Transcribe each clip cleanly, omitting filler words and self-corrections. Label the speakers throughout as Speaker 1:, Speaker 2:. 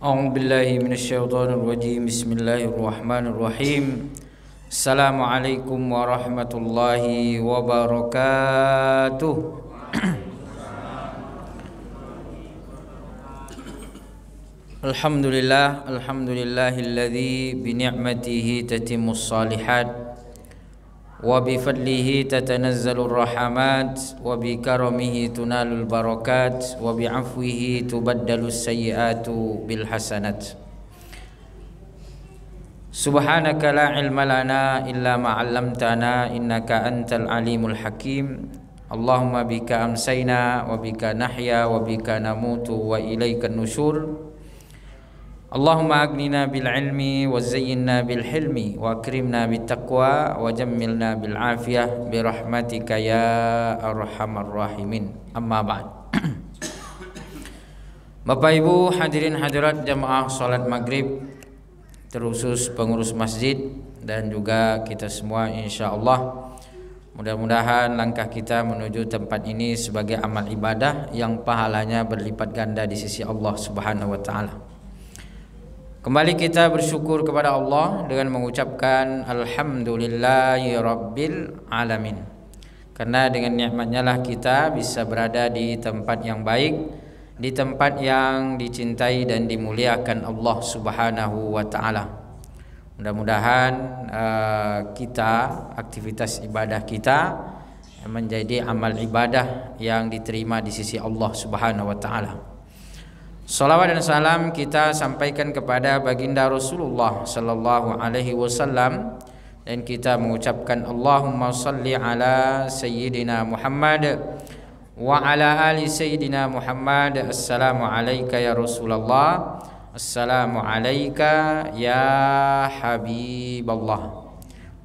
Speaker 1: A'udzu billahi minasyaitonir rajim. Bismillahirrahmanirrahim. Assalamualaikum warahmatullahi wabarakatuh. Alhamdulillahilladzi bi ni'matihi tatimmus shalihat wa bi fadlihi tatanazzalur rahmat wa bi karamihi tunalul barakat wa bi afwihi tubaddalus sayyiatu bil hasanat. Subhanaka la ilma lana illa ma 'allamtana innaka antal alimul hakim. Allahumma bika amsayna wa bika nahya wa bika namutu wa ilaikan nusyur. Allahumma agnina bil ilmi wa zayyinna bil hilmi wa akrimna bit taqwa wa jammilna bil afiyah bi rahmatika ya arhamar rahimin. Amma ba'd. Bapak Ibu hadirin hadirat jamaah salat maghrib, terusus pengurus masjid dan juga kita semua, insyaallah mudah-mudahan langkah kita menuju tempat ini sebagai amal ibadah yang pahalanya berlipat ganda di sisi Allah Subhanahu wa taala. Kembali kita bersyukur kepada Allah dengan mengucapkan alhamdulillahi rabbil alamin. Karena dengan nikmatnya lah kita bisa berada di tempat yang baik, di tempat yang dicintai dan dimuliakan Allah Subhanahu wa taala. Mudah-mudahan aktivitas ibadah kita menjadi amal ibadah yang diterima di sisi Allah Subhanahu wa taala. Salawat dan salam kita sampaikan kepada baginda Rasulullah sallallahu alaihi wasallam dan kita mengucapkan Allahumma salli ala sayyidina Muhammad wa ala ali sayyidina Muhammad. Assalamu alayka ya Rasulullah, assalamu alayka ya Habiballah.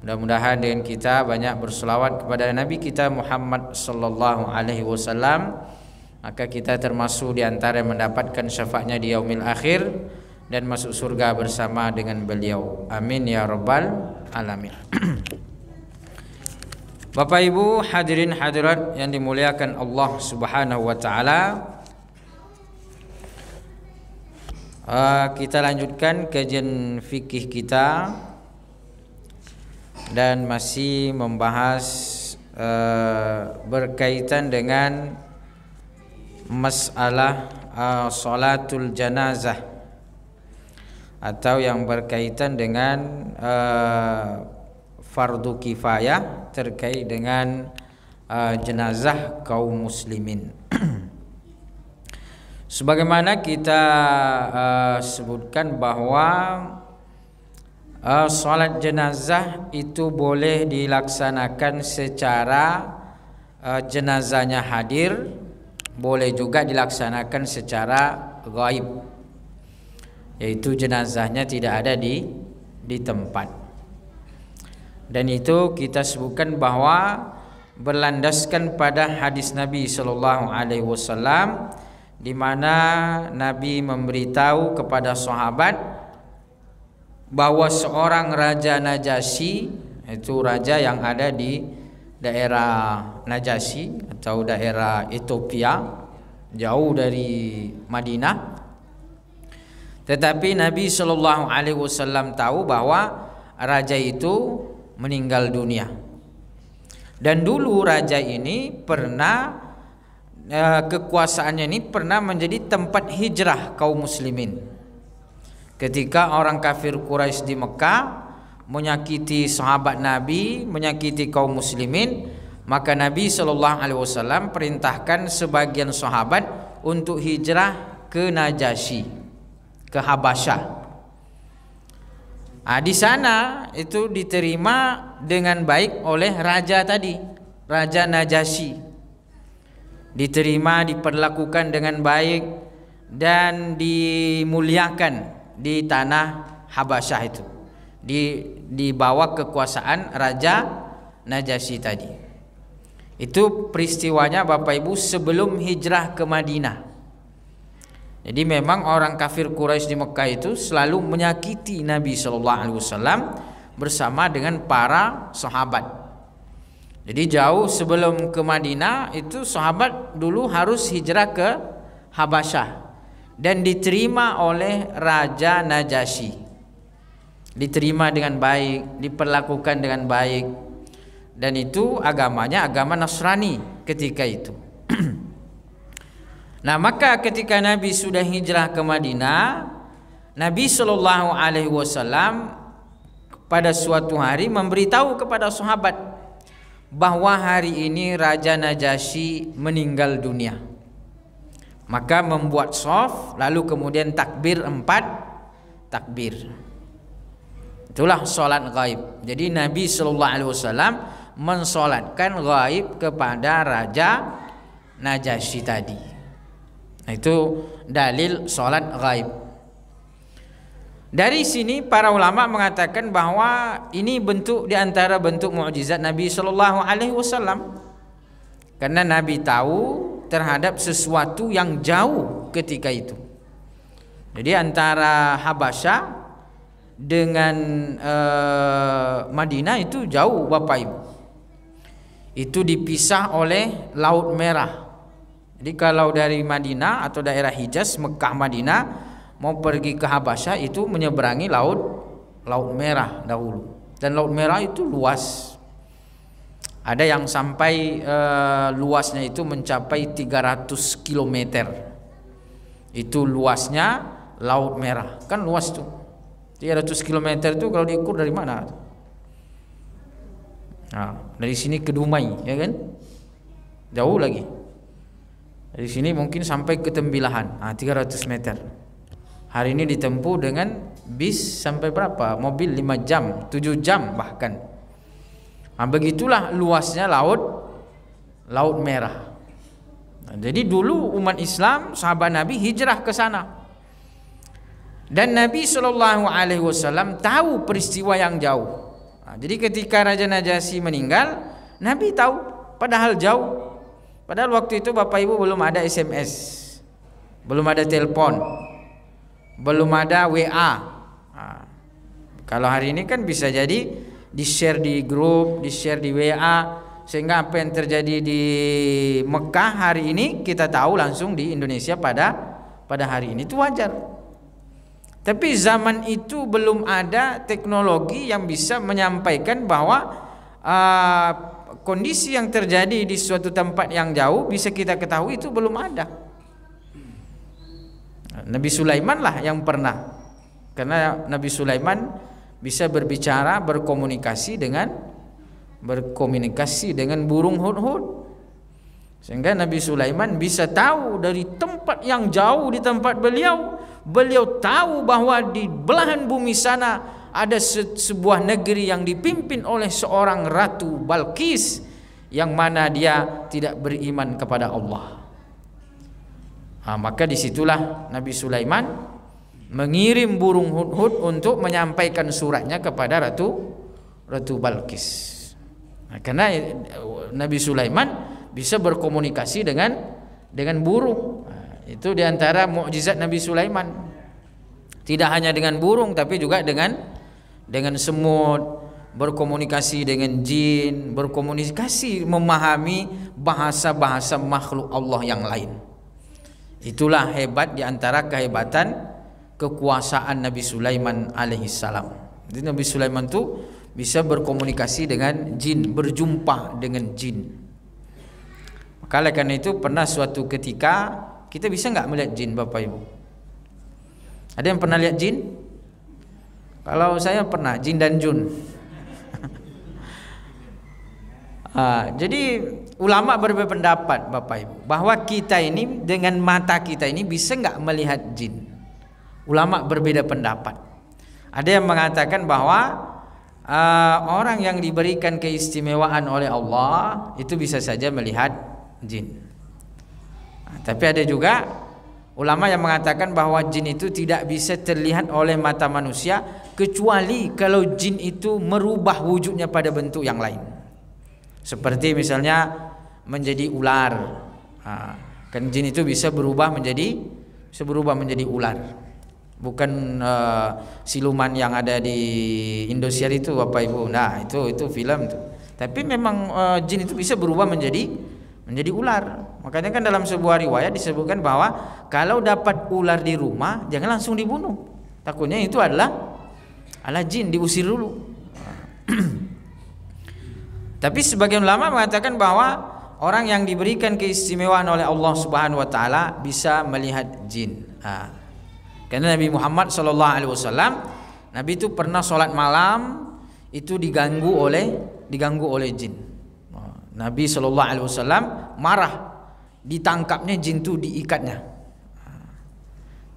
Speaker 1: Mudah-mudahan dengan kita banyak berselawat kepada Nabi kita Muhammad sallallahu alaihi wasallam, maka kita termasuk di antara yang mendapatkan syafaatnya di yaumil akhir dan masuk surga bersama dengan beliau. Amin ya rabbal alamin. Bapak Ibu hadirin hadirat yang dimuliakan Allah Subhanahu wa taala, kita lanjutkan kajian fikih kita dan masih membahas berkaitan dengan masalah salatul janazah atau yang berkaitan dengan fardu kifayah terkait dengan jenazah kaum muslimin. Sebagaimana kita sebutkan bahwa salat jenazah itu boleh dilaksanakan secara jenazahnya hadir, boleh juga dilaksanakan secara gaib, yaitu jenazahnya tidak ada di tempat. Dan itu kita sebutkan bahwa berlandaskan pada hadis Nabi sallallahu alaihi wasallam, di mana Nabi memberitahu kepada sahabat bahwa seorang raja Najasyi, itu raja yang ada di daerah Najasyi atau daerah Ethiopia, jauh dari Madinah. Tetapi Nabi sallallahu alaihi wasallam tahu bahwa raja itu meninggal dunia. Dan dulu raja ini pernah kekuasaannya ini pernah menjadi tempat hijrah kaum muslimin. Ketika orang kafir Quraisy di Mekah menyakiti sahabat Nabi, menyakiti kaum muslimin, maka Nabi sallallahu alaihi wasallam perintahkan sebagian sahabat untuk hijrah ke Najasyi, ke Habasyah. Di sana itu diterima dengan baik oleh raja tadi, raja Najasyi. Diterima, diperlakukan dengan baik dan dimuliakan di tanah Habasyah itu. Di bawah kekuasaan raja Najasyi tadi. Itu peristiwanya Bapak Ibu sebelum hijrah ke Madinah. Jadi memang orang kafir Quraisy di Mekah itu selalu menyakiti Nabi sallallahu alaihi wasallam bersama dengan para sahabat. Jadi jauh sebelum ke Madinah itu sahabat dulu harus hijrah ke Habasyah. dan diterima oleh Raja Najasyi. Diterima dengan baik, diperlakukan dengan baik, dan itu agamanya agama Nasrani ketika itu. Nah, maka ketika Nabi sudah hijrah ke Madinah, Nabi Shallallahu Alaihi Wasallam pada suatu hari memberitahu kepada sahabat bahwa hari ini Raja Najasyi meninggal dunia. Maka membuat shaf, lalu kemudian takbir 4 takbir. Itulah sholat gaib. Jadi Nabi Shallallahu Alaihi Wasallam mensolatkan gaib kepada Raja Najasyi tadi. Nah, itu dalil sholat gaib. Dari sini para ulama mengatakan bahwa ini bentuk diantara bentuk mukjizat Nabi Shallallahu Alaihi Wasallam, karena Nabi tahu terhadap sesuatu yang jauh ketika itu. Jadi antara Habasyah dengan Madinah itu jauh, Bapak Ibu. Itu dipisah oleh Laut Merah. Jadi kalau dari Madinah atau daerah Hijaz, Mekah, Madinah mau pergi ke Habasyah itu menyeberangi Laut Merah dahulu. Dan Laut Merah itu luas. Ada yang sampai luasnya itu mencapai 300 km. Itu luasnya Laut Merah. Kan luas tuh. 300 km itu kalau diukur dari mana? Nah, dari sini ke Dumai, ya kan? Jauh lagi. Dari sini mungkin sampai ke Tembilahan, 300 meter. Hari ini ditempuh dengan bis sampai berapa? Mobil 5 jam, 7 jam bahkan. Nah, begitulah luasnya Laut Merah. Nah, jadi dulu umat Islam, sahabat Nabi hijrah ke sana. Dan Nabi Shallallahu Alaihi Wasallam tahu peristiwa yang jauh. Nah, jadi ketika Raja Najasyi meninggal, Nabi tahu, padahal jauh. Padahal waktu itu Bapak Ibu belum ada SMS, belum ada telepon, belum ada WA. Nah, kalau hari ini kan bisa jadi di-share di grup, di-share di WA, sehingga apa yang terjadi di Mekah hari ini kita tahu langsung di Indonesia pada hari ini. Itu wajar. Tapi zaman itu belum ada teknologi yang bisa menyampaikan bahwa kondisi yang terjadi di suatu tempat yang jauh bisa kita ketahui, itu belum ada. Nabi Sulaiman lah yang pernah, karena Nabi Sulaiman bisa berbicara, berkomunikasi dengan burung hudhud, sehingga Nabi Sulaiman bisa tahu dari tempat yang jauh di tempat beliau tahu bahwa di belahan bumi sana ada sebuah negeri yang dipimpin oleh seorang Ratu Balqis, yang mana dia tidak beriman kepada Allah. Nah, maka disitulah Nabi Sulaiman mengirim burung hudhud untuk menyampaikan suratnya kepada Ratu Balqis. Nah, karena Nabi Sulaiman bisa berkomunikasi dengan burung. Nah, itu diantara mukjizat Nabi Sulaiman. Tidak hanya dengan burung, tapi juga dengan semut, berkomunikasi dengan jin, berkomunikasi, memahami bahasa-bahasa makhluk Allah yang lain. Itulah hebat diantara kehebatan kekuasaan Nabi Sulaiman alaihissalam. Jadi Nabi Sulaiman itu bisa berkomunikasi dengan jin, berjumpa dengan jin. Maka karena itu pernah suatu ketika kita bisa nggak melihat jin, Bapak Ibu? Ada yang pernah lihat jin? Kalau saya pernah, jin dan jun. Jadi ulama berpendapat, Bapak Ibu, bahwa kita ini dengan mata kita ini bisa nggak melihat jin. Ulama berbeda pendapat. Ada yang mengatakan bahwa orang yang diberikan keistimewaan oleh Allah itu bisa saja melihat jin. Tapi ada juga ulama yang mengatakan bahwa jin itu tidak bisa terlihat oleh mata manusia kecuali kalau jin itu merubah wujudnya pada bentuk yang lain. Seperti misalnya menjadi ular. Kan jin itu bisa berubah menjadi ular. Bukan siluman yang ada di Indosiar itu, Bapak Ibu. Nah, itu film tuh. Tapi memang jin itu bisa berubah menjadi menjadi ular. Makanya kan dalam sebuah riwayat disebutkan bahwa kalau dapat ular di rumah jangan langsung dibunuh. Takutnya itu adalah jin, diusir dulu. Tapi sebagian ulama mengatakan bahwa orang yang diberikan keistimewaan oleh Allah Subhanahu wa taala bisa melihat jin. Karena Nabi Muhammad sallallahu alaihi wasallam, Nabi itu pernah sholat malam itu diganggu oleh jin. Nabi sallallahu alaihi wasallam marah, ditangkapnya jin itu, diikatnya.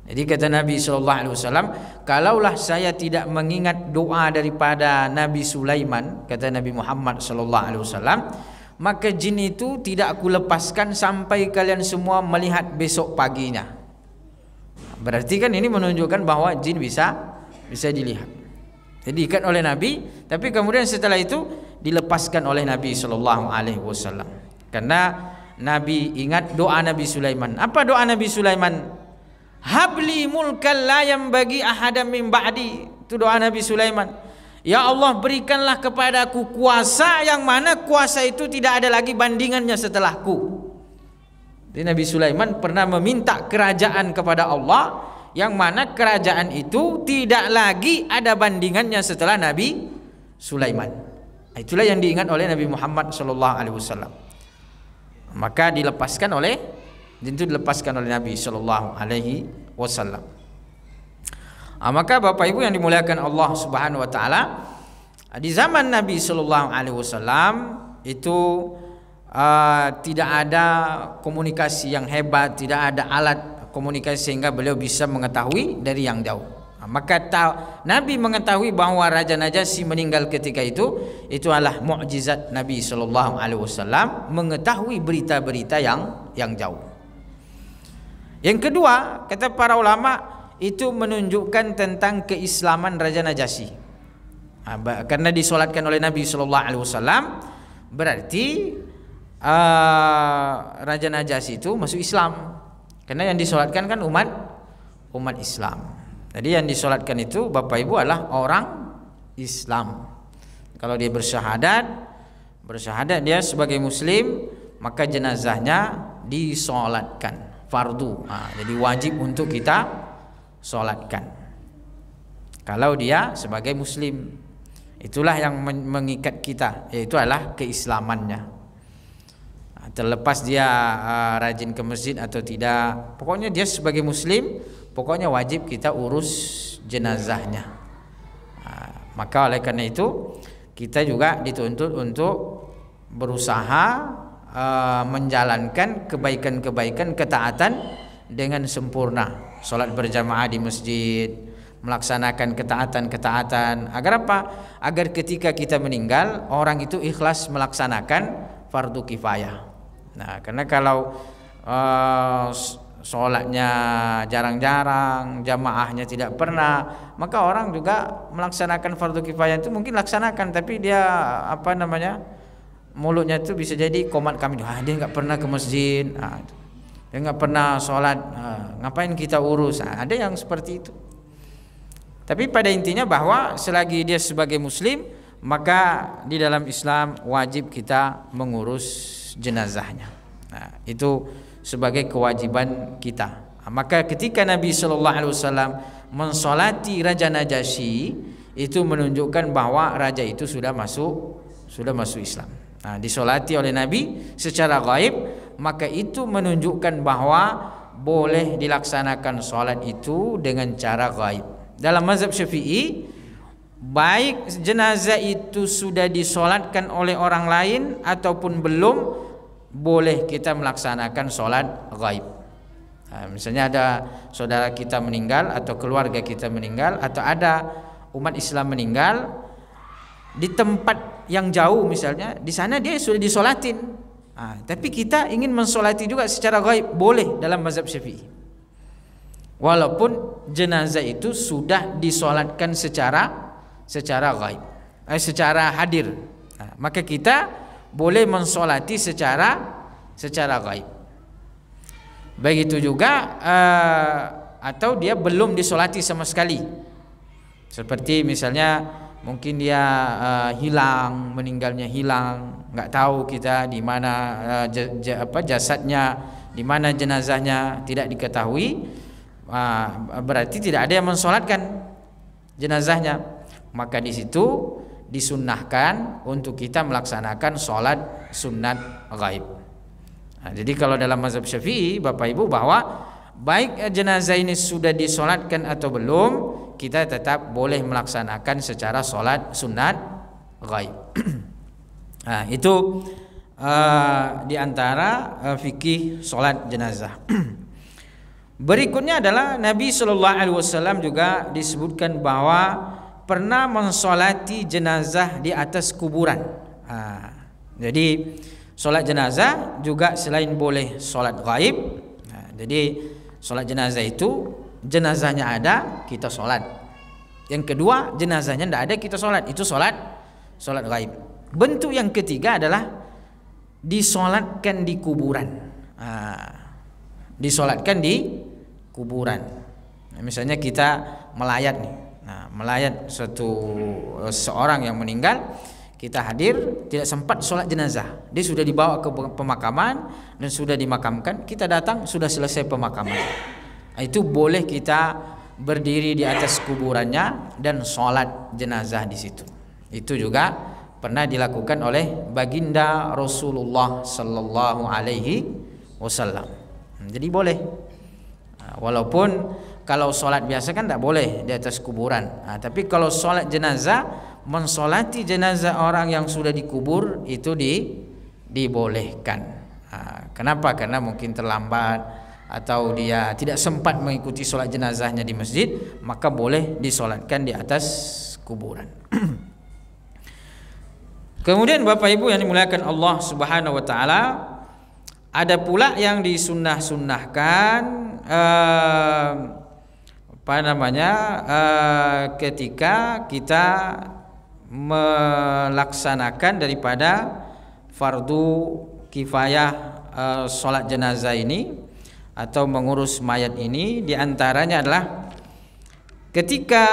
Speaker 1: Jadi kata Nabi sallallahu alaihi wasallam, kalaulah saya tidak mengingat doa daripada Nabi Sulaiman, kata Nabi Muhammad sallallahu alaihi wasallam, maka jin itu tidak aku lepaskan sampai kalian semua melihat besok paginya. Berarti kan ini menunjukkan bahwa jin bisa dilihat. Jadi diikat oleh Nabi, tapi kemudian setelah itu dilepaskan oleh Nabi sallallahu alaihi wasallam. Karena Nabi ingat doa Nabi Sulaiman. Apa doa Nabi Sulaiman? Habli mulkan la yanbaghi ahadam min ba'di. Itu doa Nabi Sulaiman. Ya Allah, berikanlah kepadaku kuasa yang mana kuasa itu tidak ada lagi bandingannya setelahku. Jadi Nabi Sulaiman pernah meminta kerajaan kepada Allah yang mana kerajaan itu tidak lagi ada bandingannya setelah Nabi Sulaiman. Itulah yang diingat oleh Nabi Muhammad sallallahu alaihi wasallam. Maka dilepaskan oleh Nabi sallallahu alaihi wasallam. Maka Bapak Ibu yang dimuliakan Allah Subhanahu wa taala, di zaman Nabi sallallahu alaihi wasallam itu tidak ada komunikasi yang hebat, tidak ada alat komunikasi sehingga beliau bisa mengetahui dari yang jauh. Maka Nabi mengetahui bahwa Raja Najasyi meninggal ketika itu adalah mukjizat Nabi sallallahu alaihi wasallam, mengetahui berita-berita yang jauh. Yang kedua, kata para ulama, itu menunjukkan tentang keislaman Raja Najasyi. Karena disolatkan oleh Nabi sallallahu alaihi wasallam, berarti Raja Najasyi itu masuk Islam. Karena yang disolatkan kan umat Islam. Jadi yang disolatkan itu Bapak Ibu adalah orang Islam. Kalau dia bersyahadat dia sebagai muslim, maka jenazahnya disolatkan, fardu. Jadi wajib untuk kita solatkan kalau dia sebagai muslim. Itulah yang mengikat kita, yaitu adalah keislamannya. Terlepas dia rajin ke masjid atau tidak, pokoknya dia sebagai muslim, pokoknya wajib kita urus jenazahnya. Maka oleh karena itu kita juga dituntut untuk berusaha menjalankan kebaikan-kebaikan, ketaatan dengan sempurna. Solat berjamaah di masjid, melaksanakan ketaatan-ketaatan. Agar apa? Agar ketika kita meninggal, orang itu ikhlas melaksanakan fardu kifayah. Nah, karena kalau solatnya jarang-jarang, jamaahnya tidak pernah, maka orang juga melaksanakan fardu kifayah itu mungkin laksanakan, tapi dia mulutnya itu bisa jadi komat kami, dia nggak pernah ke masjid. Dia nggak pernah sholat, ngapain kita urus? Ada yang seperti itu. Tapi pada intinya bahwa selagi dia sebagai muslim, maka di dalam Islam wajib kita mengurus jenazahnya. Itu sebagai kewajiban kita. Maka ketika Nabi sallallahu alaihi wasallam mensolati Raja Najasyi, itu menunjukkan bahwa raja itu sudah masuk Islam. Disolati oleh Nabi secara gaib, maka itu menunjukkan bahwa boleh dilaksanakan solat itu dengan cara gaib. Dalam mazhab Syafi'i, baik jenazah itu sudah disolatkan oleh orang lain ataupun belum, boleh kita melaksanakan solat gaib. Misalnya ada saudara kita meninggal atau keluarga kita meninggal, atau ada umat Islam meninggal di tempat yang jauh, misalnya di sana dia sudah disolatin, tapi kita ingin mensolati juga secara gaib, boleh dalam mazhab Syafi'i, walaupun jenazah itu sudah disolatkan secara gaib, secara hadir. Maka kita boleh mensolati secara gaib. Begitu juga atau dia belum disolati sama sekali, seperti misalnya mungkin dia hilang, meninggalnya hilang, nggak tahu kita di mana jasadnya, di mana jenazahnya, tidak diketahui, berarti tidak ada yang mensolatkan jenazahnya. Maka di situ disunnahkan untuk kita melaksanakan solat sunat ghaib. Jadi kalau dalam mazhab Syafi'i, Bapak Ibu, bahwa baik jenazah ini sudah disolatkan atau belum, kita tetap boleh melaksanakan secara solat sunat ghaib. Nah, itu diantara fikih solat jenazah. Berikutnya adalah Nabi Shallallahu Alaihi Wasallam juga disebutkan bahwa pernah mensolati jenazah di atas kuburan. Jadi solat jenazah juga selain boleh solat ghaib. Jadi solat jenazah itu jenazahnya ada, kita solat. Yang kedua, jenazahnya tidak ada, kita solat. Itu solat ghaib. Bentuk yang ketiga adalah disolatkan di kuburan. Disolatkan di kuburan. Misalnya kita melayat nih. Melayat seorang yang meninggal, kita hadir, tidak sempat sholat jenazah, dia sudah dibawa ke pemakaman dan sudah dimakamkan, kita datang sudah selesai pemakaman. Itu boleh kita berdiri di atas kuburannya dan sholat jenazah di situ. Itu juga pernah dilakukan oleh baginda Rasulullah Sallallahu Alaihi Wasallam. Jadi boleh, walaupun kalau sholat biasa kan tidak boleh di atas kuburan. Tapi kalau sholat jenazah, mensolati jenazah orang yang sudah dikubur, itu dibolehkan. Kenapa? Karena mungkin terlambat atau dia tidak sempat mengikuti sholat jenazahnya di masjid, maka boleh disolatkan di atas kuburan. Kemudian Bapak Ibu yang dimuliakan Allah Subhanahu Wa Taala, ada pula yang disunnah-sunnahkan ketika kita melaksanakan daripada fardu kifayah solat jenazah ini atau mengurus mayat ini, diantaranya adalah ketika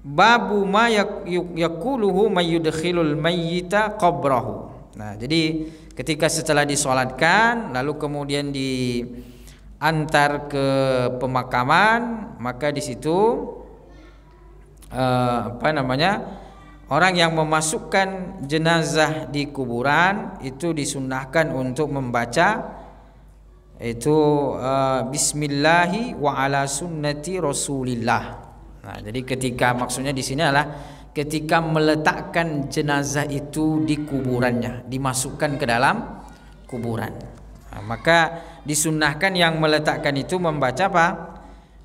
Speaker 1: babu ma yakuluhu mayyudkhilul mayyita qabrahu. Nah, jadi ketika setelah disolatkan lalu kemudian diantar ke pemakaman, maka di situ orang yang memasukkan jenazah di kuburan itu disunnahkan untuk membaca itu bismillahi wa ala sunnati rasulillah. Nah, jadi ketika maksudnya di sini adalah ketika meletakkan jenazah itu di kuburannya, dimasukkan ke dalam kuburan. Nah, maka disunnahkan yang meletakkan itu membaca apa?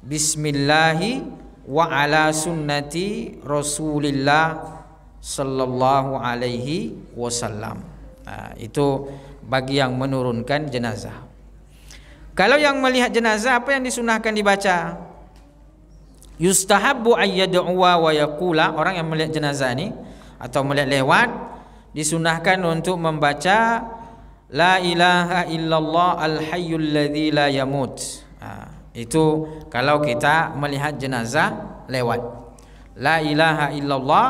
Speaker 1: Bismillahi wa ala sunnati rasulillah sallallahu alaihi wasallam. Nah, itu bagi yang menurunkan jenazah. Kalau yang melihat jenazah, apa yang disunnahkan dibaca? Yustahabbu ayyad'uwa wa yaqula. Orang yang melihat jenazah ini atau melihat lewat, disunnahkan untuk membaca la ilaha illallah al-hayyul ladzi la yamut. Itu kalau kita melihat jenazah lewat. La ilaha illallah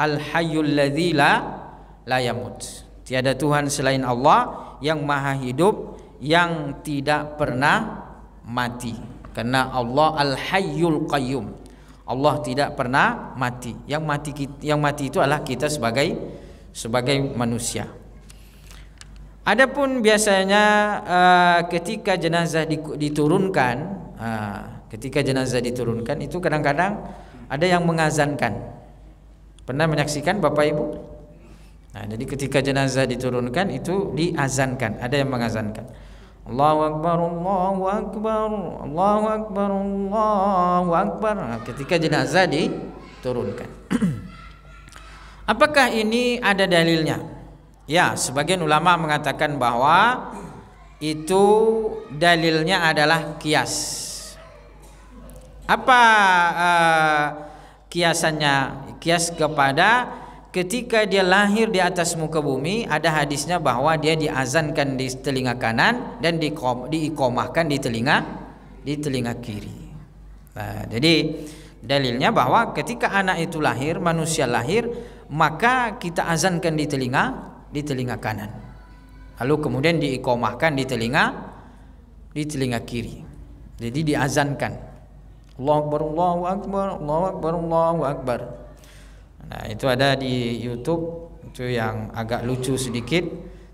Speaker 1: al-hayyul ladzi la yamut. Tiada Tuhan selain Allah yang maha hidup, yang tidak pernah mati. Karena Allah al-hayyul qayyum. Allah tidak pernah mati. Yang mati itu adalah kita sebagai manusia. Adapun biasanya ketika jenazah diturunkan, itu kadang-kadang ada yang mengazankan. Pernah menyaksikan Bapak Ibu? Nah, jadi ketika jenazah diturunkan itu diazankan, ada yang mengazankan. Allahu Akbar, Allahu Akbar, Allahu Akbar, Allahu Akbar. Nah, ketika jenazah diturunkan. Apakah ini ada dalilnya? Ya, sebagian ulama mengatakan bahwa itu dalilnya adalah kias. Apa kiasannya? Kias kepada ketika dia lahir di atas muka bumi, ada hadisnya bahwa dia diazankan di telinga kanan dan diiqamahkan di telinga kiri. Nah, jadi Dalilnya bahwa ketika anak itu lahir, manusia lahir, maka kita azankan di telinga kanan. Lalu kemudian diiqamahkan di telinga kiri. Jadi diazankan. Allahu Akbar, Allahu Akbar, Allahu Akbar, Allahu Akbar. Nah, itu ada di YouTube, itu yang agak lucu sedikit.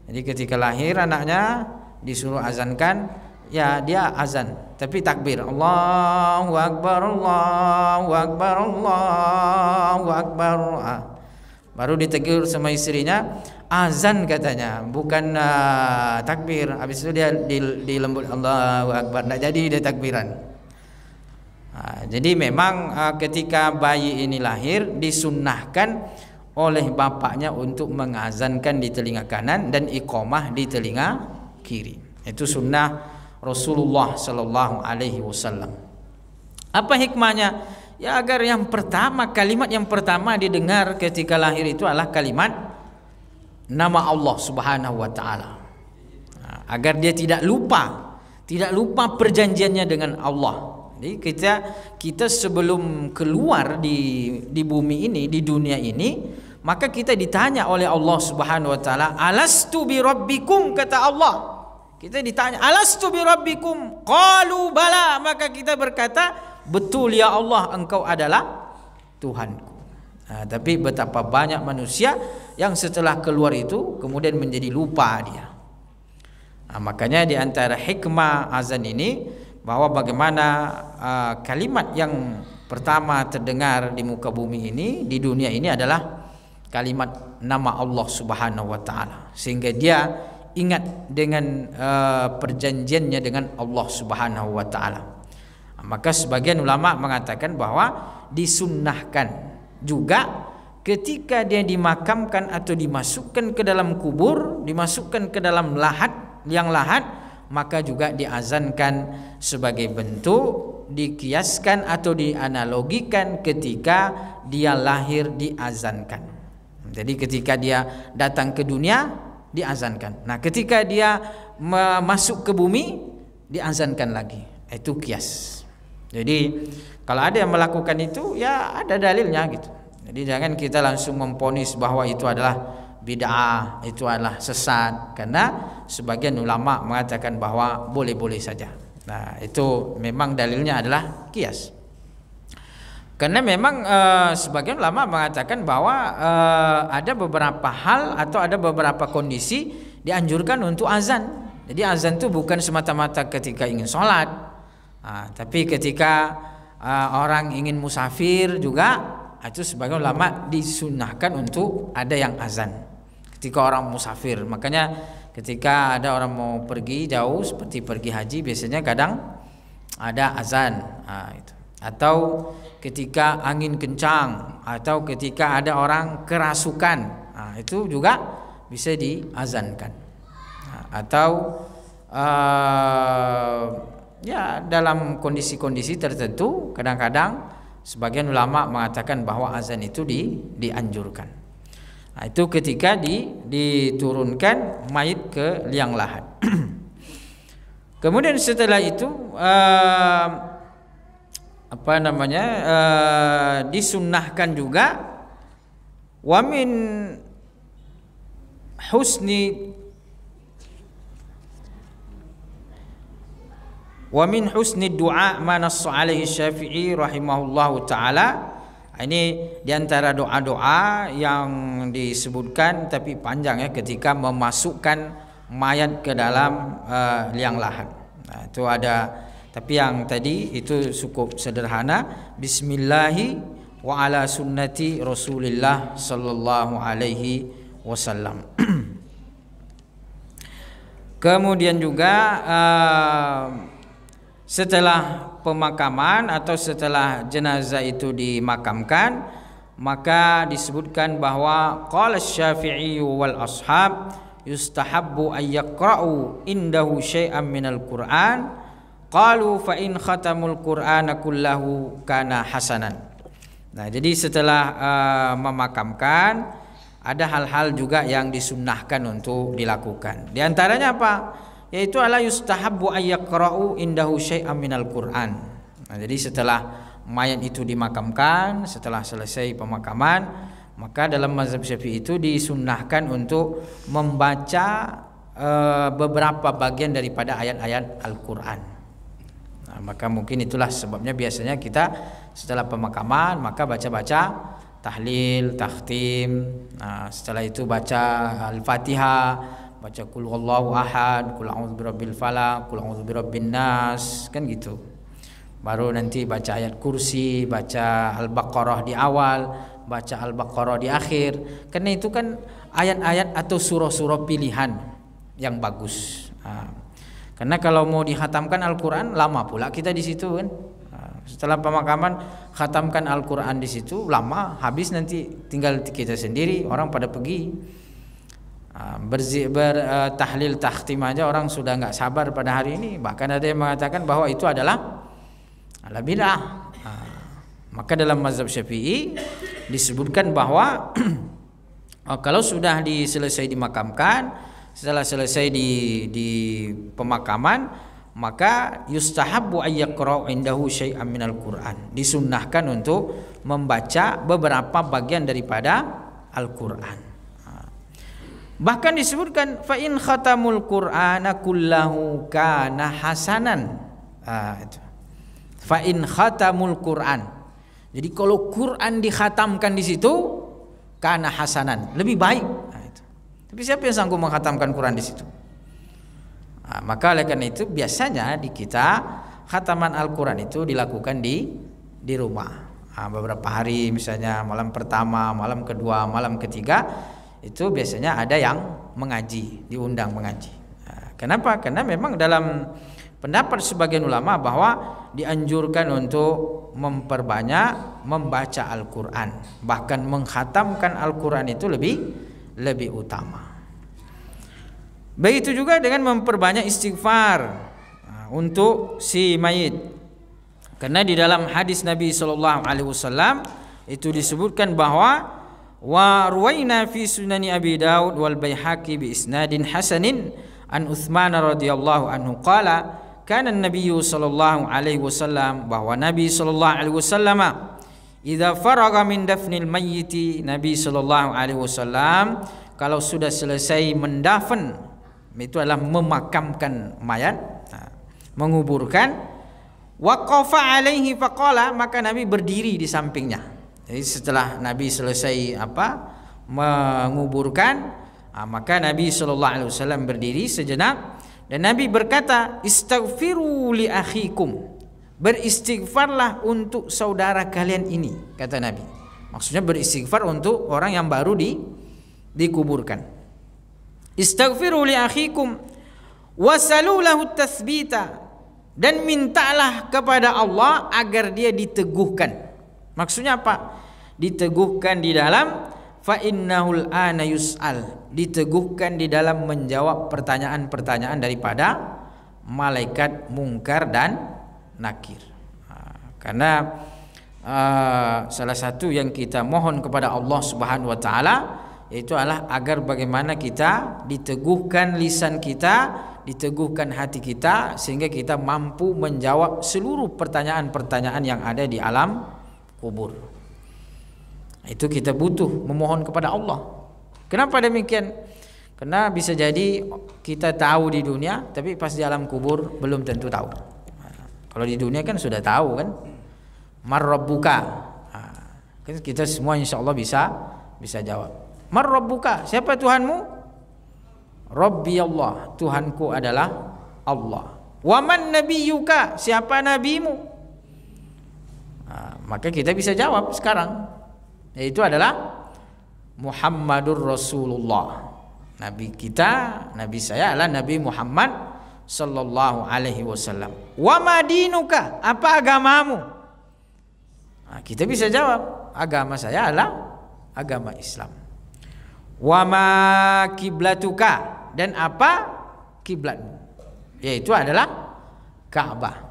Speaker 1: Jadi ketika lahir anaknya disuruh azankan, ya dia azan, tapi takbir. Allahu Akbar, Allahu Akbar, Allahu Akbar. Baru ditegur sama istrinya, azan katanya, bukan takbir. Habis itu dia dilembut Allahu Akbar, tidak jadi dia takbiran. Jadi memang ketika bayi ini lahir disunnahkan oleh bapaknya untuk mengazankan di telinga kanan dan iqamah di telinga kiri. Itu sunnah Rasulullah sallallahu alaihi wasallam. Apa hikmahnya? Ya agar yang pertama, kalimat yang pertama didengar ketika lahir itu adalah kalimat nama Allah Subhanahu wa taala. Agar dia tidak lupa perjanjiannya dengan Allah. Jadi kita sebelum keluar di bumi ini, di dunia ini, maka kita ditanya oleh Allah Subhanahu wa taala, "Alastu bi rabbikum?" kata Allah. Kita ditanya, "Alastu bi rabbikum?" Qalu bala, maka kita berkata, "Betul ya Allah, engkau adalah Tuhanku." Tapi betapa banyak manusia yang setelah keluar itu kemudian menjadi lupa dia. Makanya di antara hikmah azan ini bahwa bagaimana kalimat yang pertama terdengar di muka bumi ini, di dunia ini adalah kalimat nama Allah Subhanahu wa taala, sehingga dia ingat dengan perjanjiannya dengan Allah Subhanahu wa taala. Maka sebagian ulama mengatakan bahwa disunnahkan juga ketika dia dimakamkan atau dimasukkan ke dalam kubur, dimasukkan ke dalam liang lahat, maka juga diazankan sebagai bentuk dikiaskan atau dianalogikan ketika dia lahir diazankan. Jadi ketika dia datang ke dunia diazankan. Nah, ketika dia masuk ke bumi diazankan lagi. Itu kias. Jadi kalau ada yang melakukan itu, ya ada dalilnya gitu. Jadi jangan kita langsung memponis bahwa itu adalah bid'ah, itu adalah sesat, karena sebagian ulama mengatakan bahwa boleh-boleh saja. Nah, itu memang dalilnya adalah kias. Karena memang sebagian ulama mengatakan bahwa ada beberapa hal atau ada beberapa kondisi dianjurkan untuk azan. Jadi azan itu bukan semata-mata ketika ingin sholat, tapi ketika orang ingin musafir juga, itu sebagian ulama disunnahkan untuk ada yang azan ketika orang musafir. Makanya ketika ada orang mau pergi jauh seperti pergi haji, biasanya kadang ada azan. Itu. Atau ketika angin kencang, atau ketika ada orang kerasukan, itu juga bisa diazankan. Atau ya dalam kondisi-kondisi tertentu kadang-kadang sebagian ulama mengatakan bahwa azan itu dianjurkan. Nah, itu ketika diturunkan mayit ke liang lahat. Kemudian setelah itu disunnahkan juga wa min husni du'a ma nassa alaihi Syafi'i rahimahullahu taala. Ini diantara doa-doa yang disebutkan tapi panjang ya, ketika memasukkan mayat ke dalam liang lahat. Nah, itu ada, tapi yang tadi itu cukup sederhana. Bismillahi wa ala sunnati Rasulillah sallallahu alaihi wasallam. Kemudian juga setelah pemakaman atau setelah jenazah itu dimakamkan, maka disebutkan bahwa qala Syafi'i wal ashab yustahabbu ay yaqra'u indahu syai'an minal Qur'an, qalu fa in khatamul Qur'ana kullahu kana hasanan. Nah, jadi setelah memakamkan ada hal-hal juga yang disunnahkan untuk dilakukan. Di antaranya apa? Yaitu ala yustahabbu ay yaqra'u indahu syai'an minal Qur'an. Nah, jadi setelah mayat itu dimakamkan, setelah selesai pemakaman, maka dalam mazhab Syafi'i itu disunnahkan untuk membaca beberapa bagian daripada ayat-ayat Al-Quran. Nah, maka mungkin itulah sebabnya biasanya kita setelah pemakaman maka baca-baca tahlil, takhtim. Nah, setelah itu baca Al-Fatihah, baca Qul Huwallahu Ahad, Qul A'udzu Birabbil Falaq, Qul A'udzu Birabbin Nas, kan gitu. Baru nanti baca ayat kursi, baca Al-Baqarah di awal, baca Al-Baqarah di akhir. Karena itu kan ayat-ayat atau surah-surah pilihan yang bagus. Karena kalau mau dihatamkan Al-Quran lama pula kita di situ kan. Setelah pemakaman khatamkan Al-Quran di situ lama, habis nanti tinggal kita sendiri, orang pada pergi. Bertahlil takhtim aja orang sudah nggak sabar pada hari ini. Bahkan ada yang mengatakan bahwa itu adalah bid'ah. Maka dalam mazhab Syafi'i disebutkan bahwa kalau sudah selesai dimakamkan, setelah selesai di pemakaman, maka yustahabbu ayyaqra'u indahu syai'an minal Qur'an. Disunnahkan untuk membaca beberapa bagian daripada Al-Qur'an. Bahkan disebutkan fa in khatamul Qur'ana kullahu kana hasanan. Itu. Fa in khatamul Qur'an. Jadi kalau Quran dikhatamkan di situ kana hasanan, lebih baik. Tapi siapa yang sanggup menghatamkan Quran di situ? Maka oleh karena itu biasanya di kita khataman Al-Quran itu dilakukan di rumah. Beberapa hari, misalnya malam pertama, malam kedua, malam ketiga, itu biasanya ada yang mengaji, diundang mengaji. Kenapa? Karena memang dalam pendapat sebagian ulama bahwa dianjurkan untuk memperbanyak membaca Al-Quran, bahkan menghatamkan Al-Quran itu lebih utama. Begitu juga dengan memperbanyak istighfar untuk si mayit. Karena di dalam hadis Nabi sallallahu alaihi wasallam itu disebutkan bahwa wa ruwaina fi sunani Abi Daud wal Baihaqi bi isnadin hasanin an Utsman radhiyallahu anhu qala kana an-nabiy sallallahu alaihi wasallam, bahwa Nabi sallallahu alaihi wasallam idza faraga min dafnil mayyiti, Nabi sallallahu alaihi wasallam kalau sudah selesai mendafn, itu adalah memakamkan mayat, menguburkan, waqafa alaihi faqala, maka Nabi berdiri di sampingnya. Jadi setelah Nabi selesai menguburkan, maka Nabi sallallahu alaihi wasallam berdiri sejenak dan Nabi berkata, istaghfiru li akhikum, beristighfarlah untuk saudara kalian ini, kata Nabi. Maksudnya beristighfar untuk orang yang baru dikuburkan. Istaghfiru li akhikum wasalu lahu tathbita, dan mintalah kepada Allah agar dia diteguhkan. Maksudnya apa? Diteguhkan di dalam fa innahul ana yus'al, diteguhkan di dalam menjawab pertanyaan-pertanyaan daripada malaikat mungkar dan nakir. Karena salah satu yang kita mohon kepada Allah Subhanahu wa taala yaitu adalah agar bagaimana kita diteguhkan lisan kita, diteguhkan hati kita, sehingga kita mampu menjawab seluruh pertanyaan-pertanyaan yang ada di alam kubur. Itu kita butuh memohon kepada Allah. Kenapa demikian? Karena bisa jadi kita tahu di dunia, tapi pas di alam kubur belum tentu tahu. Kalau di dunia kan sudah tahu kan, Mar Rabbuka, kan kita semua insya Allah bisa jawab. Mar Rabbuka, siapa Tuhanmu? Rabbi Allah, Tuhanku adalah Allah. Wa man nabiyyuka, siapa nabimu? Maka kita bisa jawab sekarang, yaitu adalah Muhammadur Rasulullah. Nabi kita, Nabi saya adalah Nabi Muhammad sallallahu alaihi wasallam. Wa madinuka, apa agamamu? Kita bisa jawab, agama saya adalah agama Islam. Wa ma kiblatuka, dan apa kiblatmu? Yaitu adalah Ka'bah.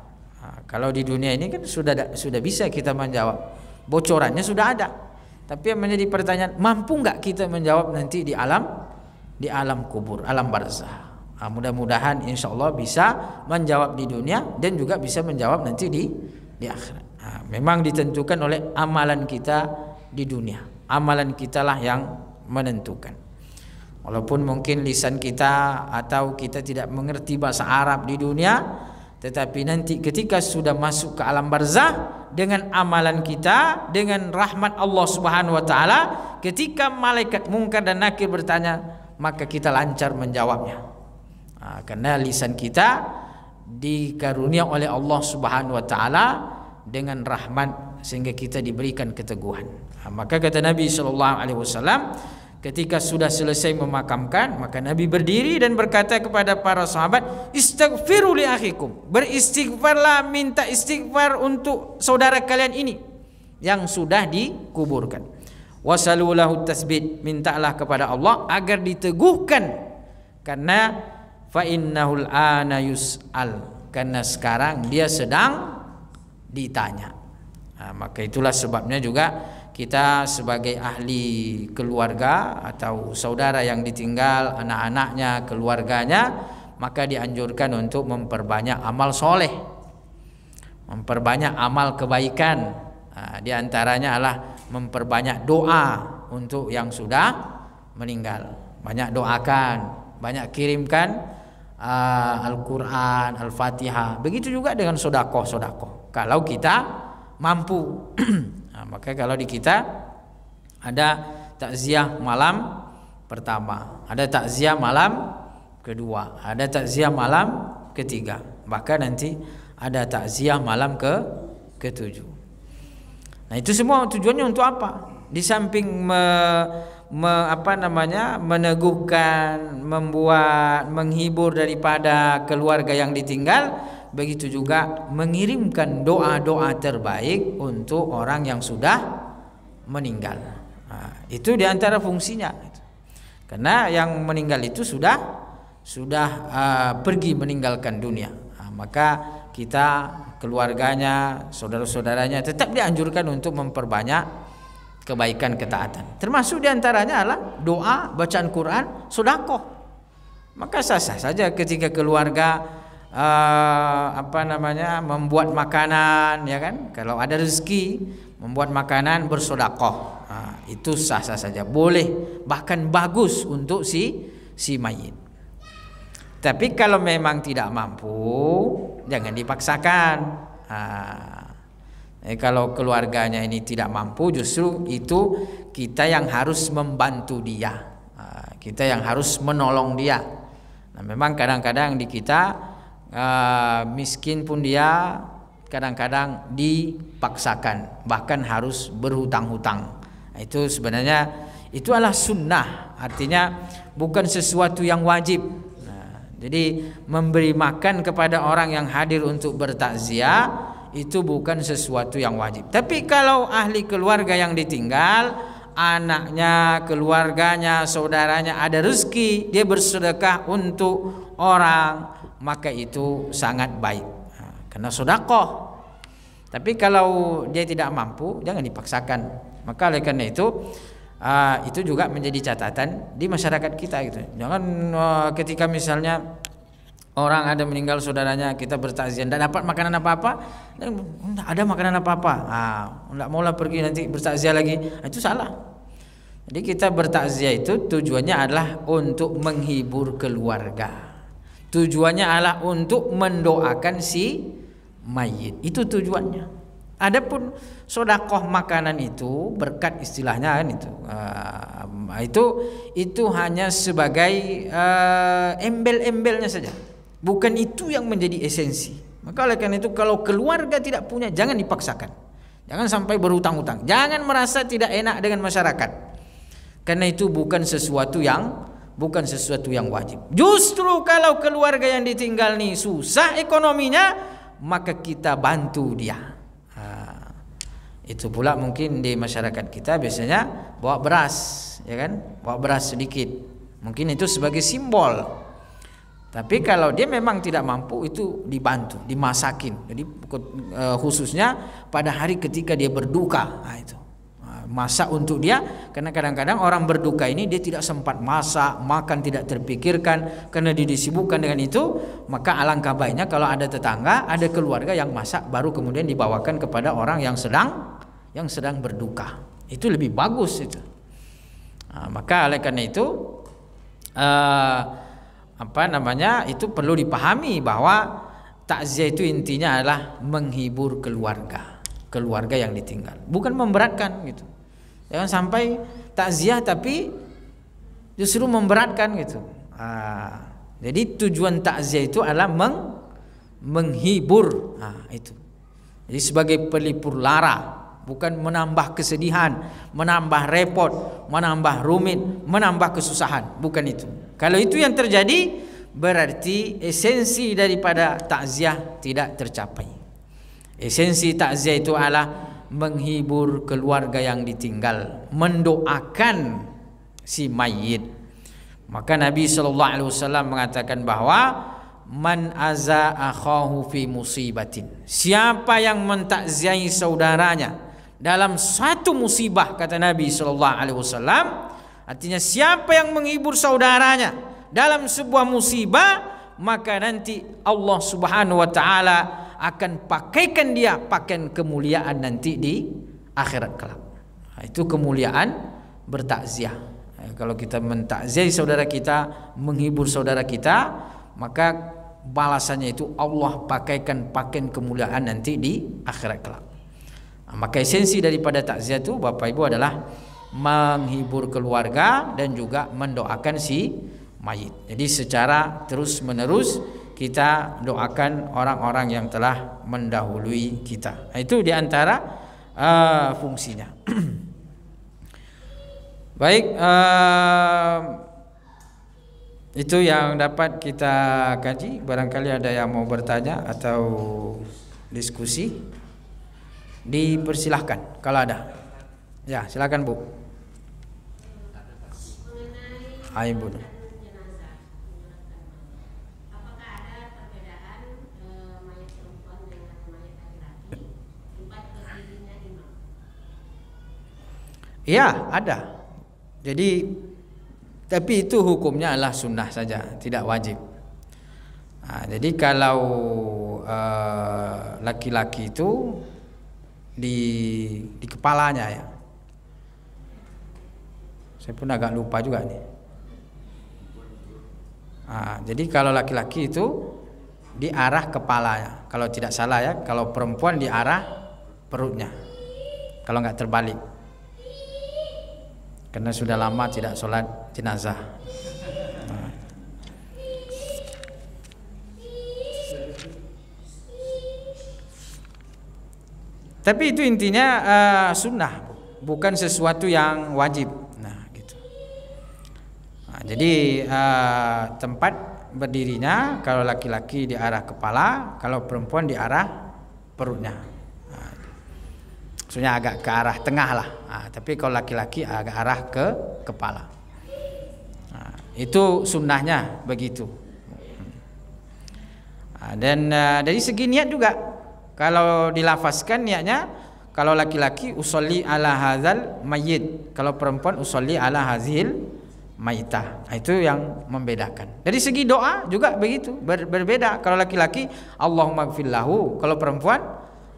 Speaker 1: Kalau di dunia ini kan sudah bisa kita menjawab, bocorannya sudah ada. Tapi yang menjadi pertanyaan, mampu enggak kita menjawab nanti di alam kubur, alam barzah? Mudah-mudahan insya Allah bisa menjawab di dunia dan juga bisa menjawab nanti di akhirat. Memang ditentukan oleh amalan kita di dunia. Amalan kita lah yang menentukan. Walaupun mungkin lisan kita atau kita tidak mengerti bahasa Arab di dunia, tetapi nanti ketika sudah masuk ke alam barzah, dengan amalan kita, dengan rahmat Allah Subhanahu wa taala, ketika malaikat Munkar dan Nakir bertanya, maka kita lancar menjawabnya. Karena lisan kita dikarunia oleh Allah Subhanahu wa taala dengan rahmat sehingga kita diberikan keteguhan. Maka kata Nabi sallallahu alaihi wasallam, ketika sudah selesai memakamkan, maka Nabi berdiri dan berkata kepada para sahabat, istaghfiru li akhikum, beristighfarlah, minta istighfar untuk saudara kalian ini yang sudah dikuburkan. Wasalu lahu tasbit, mintalah kepada Allah agar diteguhkan, karena fa innahul ana yus'al, karena sekarang dia sedang ditanya. Maka itulah sebabnya juga kita sebagai ahli keluarga atau saudara yang ditinggal anak-anaknya, keluarganya, maka dianjurkan untuk memperbanyak amal soleh, memperbanyak amal kebaikan. Di antaranya adalah memperbanyak doa untuk yang sudah meninggal. Banyak doakan, banyak kirimkan Al-Quran, Al-Fatihah. Begitu juga dengan sodakoh-sodakoh, kalau kita mampu. Maka kalau di kita ada takziah malam pertama, ada takziah malam kedua, ada takziah malam ketiga, bahkan nanti ada takziah malam ketujuh. Nah, itu semua tujuannya untuk apa? Di samping meneguhkan, membuat, menghibur daripada keluarga yang ditinggal, begitu juga mengirimkan doa-doa terbaik untuk orang yang sudah meninggal. Itu diantara fungsinya. Karena yang meninggal itu sudah pergi meninggalkan dunia. Maka kita, keluarganya, saudara-saudaranya tetap dianjurkan untuk memperbanyak kebaikan, ketaatan. Termasuk diantaranya adalah doa, bacaan Quran, sedekah. Maka sah-sah saja ketika keluarga membuat makanan, ya kan? Kalau ada rezeki, membuat makanan, bersedekah. Itu sah-sah saja, boleh, bahkan bagus untuk si mayit. Tapi kalau memang tidak mampu, jangan dipaksakan. Kalau keluarganya ini tidak mampu, justru itu kita yang harus membantu dia, kita yang harus menolong dia. Nah, memang kadang-kadang di kita miskin pun dia kadang-kadang dipaksakan, bahkan harus berhutang-hutang. Itu sebenarnya itu adalah sunnah, artinya bukan sesuatu yang wajib. Jadi memberi makan kepada orang yang hadir untuk bertakziah itu bukan sesuatu yang wajib. Tapi kalau ahli keluarga yang ditinggal, anaknya, keluarganya, saudaranya ada rezeki, dia bersedekah untuk orang, maka itu sangat baik, karena sedekah. Tapi kalau dia tidak mampu, jangan dipaksakan. Maka oleh karena itu juga menjadi catatan di masyarakat kita gitu. Jangan ketika misalnya orang ada meninggal saudaranya, kita bertakziah, tidak dapat makanan apa-apa, tidak ada makanan apa-apa, tidak maulah pergi nanti bertakziah lagi, itu salah. Jadi kita bertakziah itu tujuannya adalah untuk menghibur keluarga, tujuannya adalah untuk mendoakan si mayit, itu tujuannya. Adapun sedekah makanan itu berkat istilahnya kan itu hanya sebagai embel-embelnya saja, bukan itu yang menjadi esensi. Maka oleh karena itu kalau keluarga tidak punya, jangan dipaksakan, jangan sampai berhutang-hutang, jangan merasa tidak enak dengan masyarakat, karena itu bukan sesuatu yang wajib. Justru kalau keluarga yang ditinggal nih susah ekonominya, maka kita bantu dia. Itu pula mungkin di masyarakat kita biasanya bawa beras, ya kan? Bawa beras sedikit. Mungkin itu sebagai simbol. Tapi kalau dia memang tidak mampu, itu dibantu, dimasakin. Jadi khususnya pada hari ketika dia berduka, itu masak untuk dia, karena kadang-kadang orang berduka ini dia tidak sempat masak, makan tidak terpikirkan karena dia disibukkan dengan itu. Maka alangkah baiknya kalau ada tetangga, ada keluarga yang masak, baru kemudian dibawakan kepada orang yang sedang berduka. Itu lebih bagus itu. Maka oleh karena itu itu perlu dipahami bahwa takziah itu intinya adalah menghibur keluarga yang ditinggal, bukan memberatkan gitu. Jangan sampai takziah tapi justru memberatkan gitu. Jadi tujuan takziah itu adalah menghibur. Itu. Jadi sebagai pelipur lara, bukan menambah kesedihan, menambah repot, menambah rumit, menambah kesusahan, bukan itu. Kalau itu yang terjadi, berarti esensi daripada takziah tidak tercapai. Esensi takziah itu adalah menghibur keluarga yang ditinggal, mendoakan si mayit. Maka Nabi SAW mengatakan bahwa man aza akhahu fi musibatin, siapa yang mentakziahi saudaranya dalam satu musibah, kata Nabi SAW, artinya siapa yang menghibur saudaranya dalam sebuah musibah, maka nanti Allah Subhanahu wa taala akan pakaikan dia pakaian kemuliaan nanti di akhirat kelak. Itu kemuliaan bertakziah. Kalau kita mentakziahi saudara kita, menghibur saudara kita, maka balasannya itu Allah pakaikan pakaian kemuliaan nanti di akhirat kelak. Maka esensi daripada takziah itu Bapak Ibu adalah menghibur keluarga dan juga mendoakan si mayit. Jadi secara terus menerus kita doakan orang-orang yang telah mendahului kita. Itu diantara fungsinya. Baik, itu yang dapat kita kaji. Barangkali ada yang mau bertanya atau diskusi, dipersilahkan kalau ada. Ya, silakan Bu. Hai Bu. Ya, ada. Jadi tapi itu hukumnya adalah sunnah saja, tidak wajib. Jadi kalau laki-laki itu di kepalanya ya. Saya pun agak lupa juga nih. Jadi kalau laki-laki itu di arah kepalanya, kalau tidak salah ya. Kalau perempuan di arah perutnya, kalau nggak terbalik. Karena sudah lama tidak sholat jenazah. Tapi itu intinya sunnah, bukan sesuatu yang wajib. Gitu. Jadi tempat berdirinya kalau laki-laki di arah kepala, kalau perempuan di arah perutnya. Maksudnya agak ke arah tengah lah. Tapi kalau laki-laki agak arah ke kepala. Itu sunnahnya begitu. Dan dari segi niat juga, kalau dilafazkan niatnya, kalau laki-laki usolli ala hadzal mayyit, kalau perempuan usolli ala hazil maitah. Itu yang membedakan. Dari segi doa juga begitu, berbeda. Kalau laki-laki Allahumma gfir lahu, kalau perempuan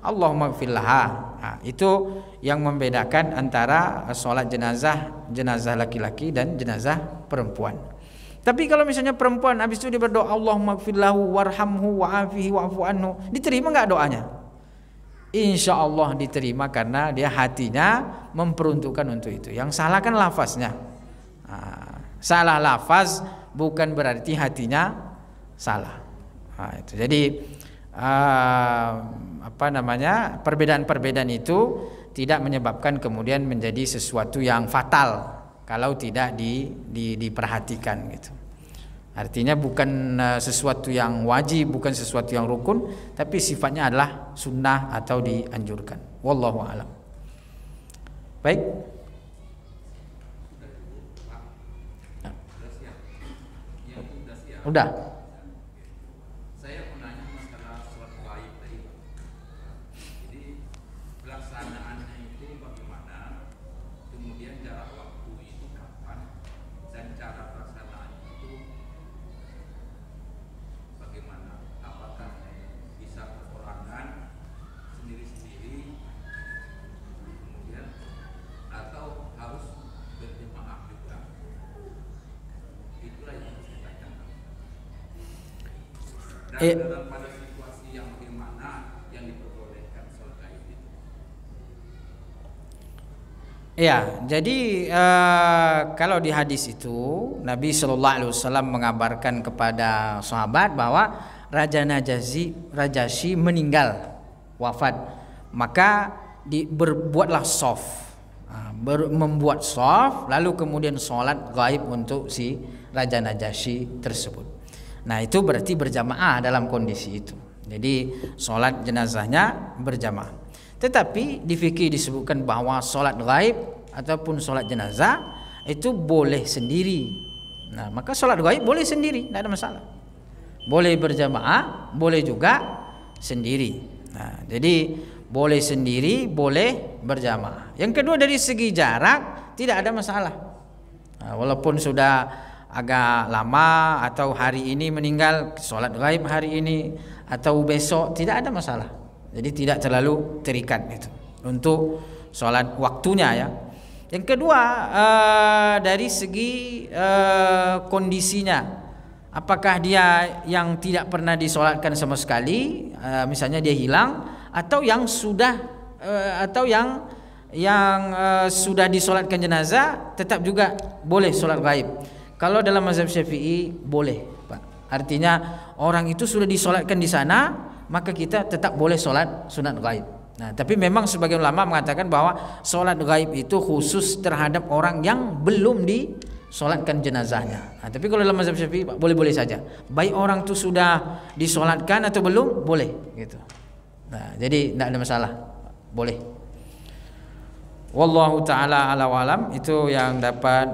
Speaker 1: Allahumma gfir laha. Itu yang membedakan antara sholat jenazah laki-laki dan jenazah perempuan. Tapi kalau misalnya perempuan habis itu dia berdoa Allahumma gfir lahu warhamhu wa'afihi wa'fu anhu, diterima enggak doanya? Insya Allah diterima, karena dia hatinya memperuntukkan untuk itu. Yang salah kan lafaznya. Salah lafaz bukan berarti hatinya salah. Itu. Jadi perbedaan-perbedaan itu tidak menyebabkan kemudian menjadi sesuatu yang fatal kalau tidak diperhatikan gitu. Artinya bukan sesuatu yang wajib, bukan sesuatu yang rukun, tapi sifatnya adalah sunnah atau dianjurkan. Wallahu a'lam. Baik. Udah. Eh,
Speaker 2: pada situasi yang bagaimana yang diperbolehkan sholat gaib itu?
Speaker 1: Ya, jadi kalau di hadis itu Nabi Shallallahu Alaihi Wasallam mengabarkan kepada sahabat bahwa Raja Najasyi meninggal, wafat, maka berbuatlah shaf, membuat shaf, lalu kemudian sholat gaib untuk si Raja Najasyi tersebut. Nah, itu berarti berjamaah dalam kondisi itu. Jadi sholat jenazahnya berjamaah. Tetapi di fikih disebutkan bahwa sholat gaib ataupun sholat jenazah itu boleh sendiri. Nah, maka sholat gaib boleh sendiri, tidak ada masalah. Boleh berjamaah, boleh juga sendiri. Nah, jadi boleh sendiri, boleh berjamaah. Yang kedua, dari segi jarak tidak ada masalah. Nah, walaupun sudah agak lama atau hari ini meninggal, sholat gaib hari ini atau besok, tidak ada masalah. Jadi tidak terlalu terikat itu untuk sholat waktunya ya. Yang kedua, dari segi kondisinya, apakah dia yang tidak pernah disolatkan sama sekali, misalnya dia hilang, atau yang sudah sudah disolatkan jenazah tetap juga boleh sholat gaib. Kalau dalam mazhab Syafi'i boleh, Pak. Artinya orang itu sudah disolatkan di sana, maka kita tetap boleh sholat sunat gaib. Nah, tapi memang sebagian ulama mengatakan bahwa sholat gaib itu khusus terhadap orang yang belum disolatkan jenazahnya. Nah, tapi kalau dalam mazhab Syafi'i boleh-boleh saja. Baik orang itu sudah disolatkan atau belum, boleh gitu. Nah, jadi tidak ada masalah, boleh. Wallahu ta'ala ala walam. Itu yang dapat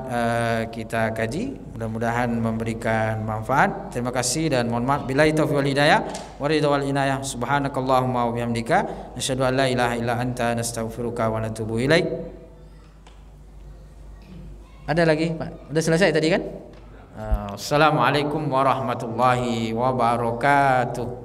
Speaker 1: kita kaji. Mudah-mudahan memberikan manfaat. Terima kasih dan mohon maaf. Billahi taufiq wal hidayah wa ridha wal inayah. Subhanakallahumma wa bihamdika nasyhadu an la ilaha illa anta nastaghfiruka wa natubu ilaik. Ada lagi, Pak? Sudah selesai tadi kan? Assalamualaikum warahmatullahi wabarakatuh.